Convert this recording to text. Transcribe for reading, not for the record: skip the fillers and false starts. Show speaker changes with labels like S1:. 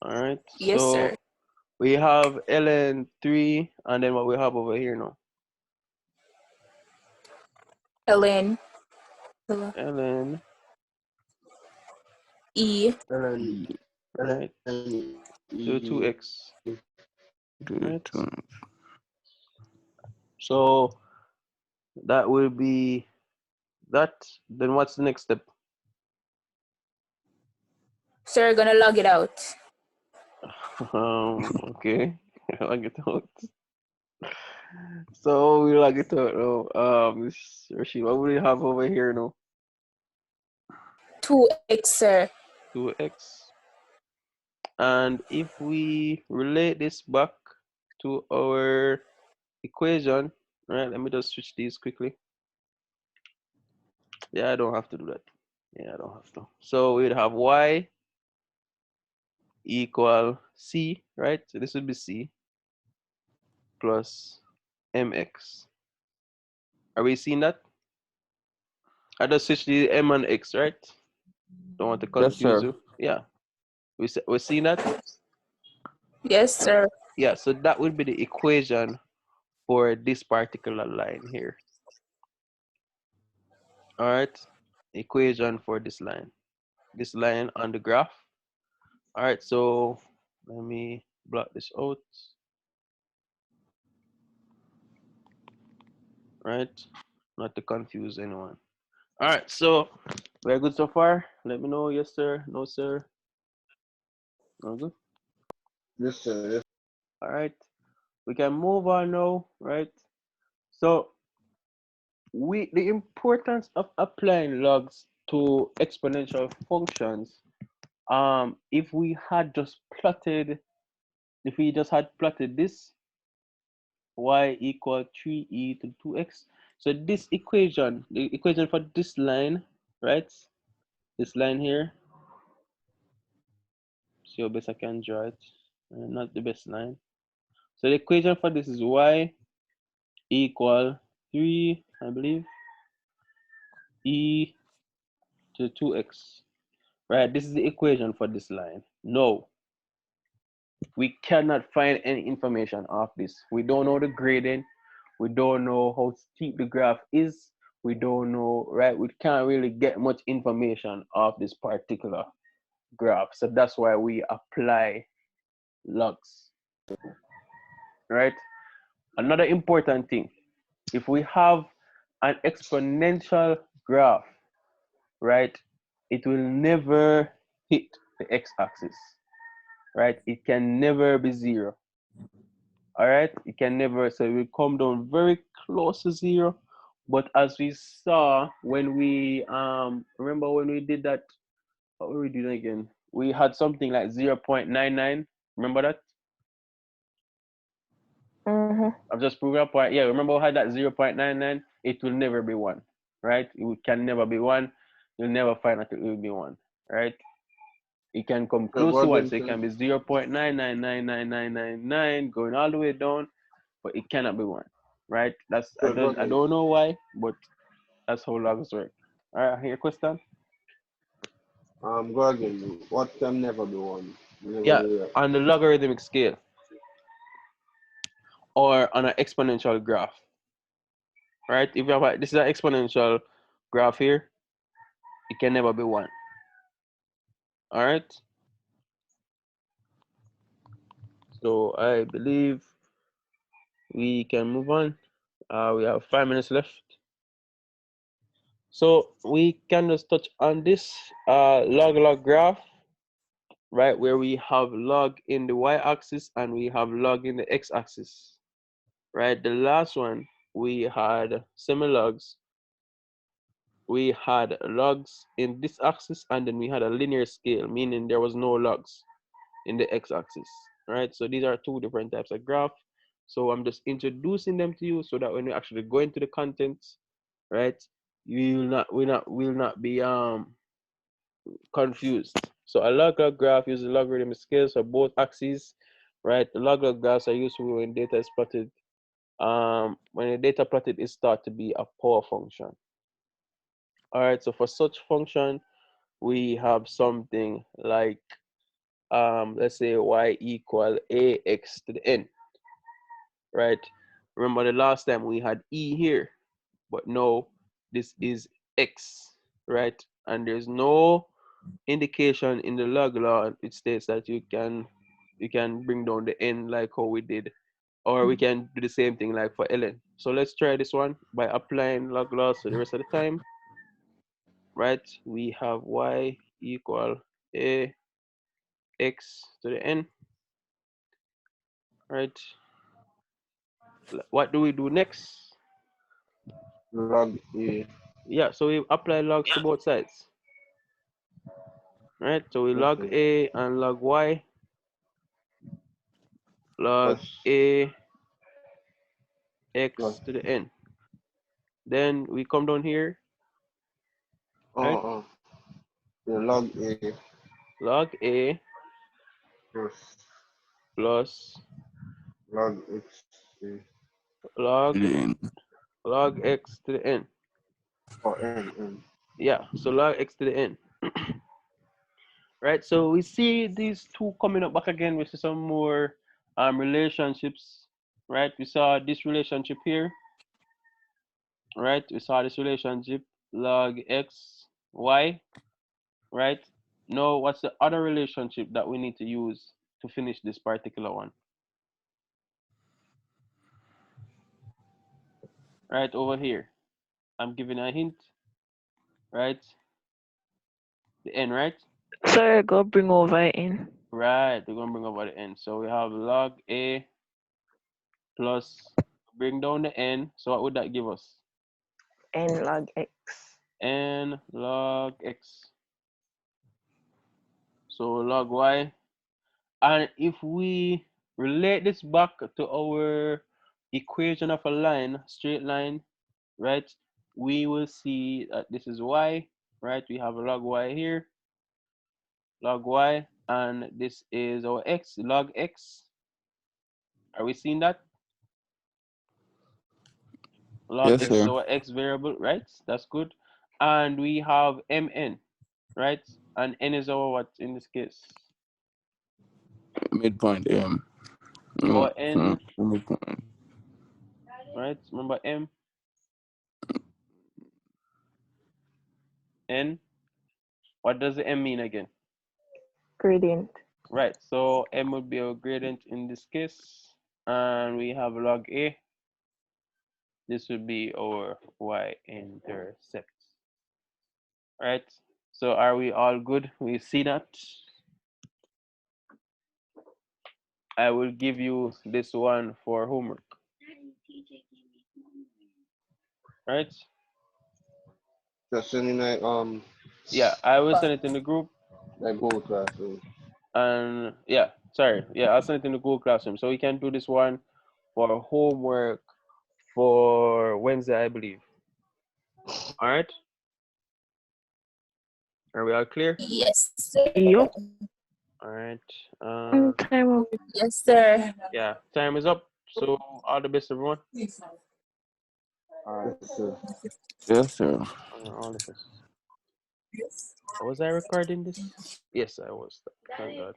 S1: All right.
S2: Yes,
S1: So
S2: sir.
S1: we have ln3, and then what we have over here now?
S2: ln
S1: ln
S2: e
S3: ln
S1: right to
S3: e
S1: 2x.
S3: to
S1: Right. So that will be that. Then what's the next step?
S2: sir, gonna log it out.
S1: Okay. Log it out. So we log it out now. Rashid, what will we have over here now?
S2: 2x, sir.
S1: 2x. And if we relate this back to our equation, right? Let me just switch these quickly. Yeah, I don't have to do that. Yeah, I don't have to. So we'd have y equal c, right? So this would be c plus mx. Are we seeing that? I just switch the m and x, right? Don't want to
S3: yes,
S1: confuse
S3: sir.
S1: you. Yeah, we're seeing that.
S2: Yes, sir.
S1: Yeah, so that would be the equation for this particular line here. All right, equation for this line on the graph. All right, so let me block this out. Right, not to confuse anyone. All right, so we're good so far. Let me know, yes sir, no sir. No good.
S3: Yes, sir. Yes.
S1: All right, we can move on now, right? So the importance of applying logs to exponential functions. If we had just plotted, if we just had plotted this y equal 3e to 2x. So this equation, the equation for this line, right? This line here. See how best I can draw it. Not the best line. So the equation for this is y equal 3, I believe, e to 2x. Right, this is the equation for this line. No, we cannot find any information of this. We don't know the gradient. We don't know how steep the graph is. We don't know, right? We can't really get much information of this particular graph. So that's why we apply logs, right? Another important thing, if we have an exponential graph, right, it will never hit the x-axis, right? It can never be zero. All right, it can never, so it will come down very close to zero. But as we saw when we remember when we did that, what were we doing again? We had something like 0.99. Remember that? I've just proved a point. Yeah, remember we had that 0.99? It will never be one, right? It can never be one. You'll never find that it will be one, right? It can come
S3: So
S1: close
S3: go
S1: to one,
S3: again,
S1: so it can
S3: please.
S1: be 0.9999999 going all the way down, but it cannot be one, right? That's
S3: So go
S1: I
S3: again.
S1: don't know why, but that's how logs work. All right, your question?
S3: Go again. What can never be one? Never
S1: Yeah,
S3: do that.
S1: on the logarithmic scale or on an exponential graph, right? If you have this is an exponential graph here, it can never be one. All right. So I believe we can move on. We have 5 minutes left. So we can just touch on this log graph, right? Where we have log in the y-axis and we have log in the x-axis, right? The last one, we had semi-logs. We had logs in this axis and then we had a linear scale, meaning there was no logs in the x-axis, right? So these are two different types of graph. So I'm just introducing them to you so that when you actually go into the contents, right, you will not be confused. So a log graph uses logarithmic scales for both axes, right? The log graphs are useful when data is plotted. When the data plotted is thought to be a power function. All right, so for such function, we have something like let's say y equal ax to the n, right? Remember the last time we had e here, but now this is x, right? And there's no indication in the log law which states that you can bring down the n like how we did, or we can do the same thing like for ln. So let's try this one by applying log laws for the rest of the time, right? We have y equal a x to the n, right? What do we do next?
S3: Log A.
S1: Yeah, so we apply logs to both sides, right? So we log
S3: Okay.
S1: a and log y, log
S3: Plus
S1: a x
S3: plus
S1: to the n. Then we come down here, right?
S3: the log A
S1: Log a
S3: plus
S1: plus
S3: log X A
S1: log
S4: Then
S1: log x to the n.
S3: or N.
S1: Yeah, so log x to the n. Right, so we see these two coming up back again. We see some more relationships, right? We saw this relationship here, right? We saw this relationship log x y, right? Now, what's the other relationship that we need to use to finish this particular one? Right over here, I'm giving a hint, right? The n, right?
S5: Sorry, I got bring over in.
S1: Right, we're gonna bring over the n. So we have log a plus, bring down the n. So what would that give us?
S5: N log x.
S1: N log x. So log y. And if we relate this back to our equation of a line, straight line, right? We will see that this is y, right? We have a log y here, log y, and this is our x, log x. Are we seeing that? Log
S4: yes,
S1: x is
S4: sir.
S1: our x variable, right? That's good. And we have mn, right? And n is our what in this case?
S4: Midpoint M.
S1: Our n,
S4: Midpoint.
S1: right? Remember m, n. What does the m mean again?
S5: Gradient.
S1: Right, so m would be our gradient in this case. And we have log a. This would be our y-intercept. Right, so are we all good? We see that. I will give you this one for homework. Right?
S3: Just sending like
S1: Yeah, I will send it in the group.
S3: like Google Class.
S1: And yeah, sorry. Yeah, I'll send it in the Google Classroom. So we can do this one for homework for Wednesday, I believe. All right? Are we all clear?
S2: Yes, sir.
S5: Yup.
S1: All right.
S5: Time up.
S2: Yes, sir.
S1: Yeah, time is up. So all the best, everyone. All right.
S4: Yes, sir.
S1: All the best. Was I recording this? Yes, I was. Thank God.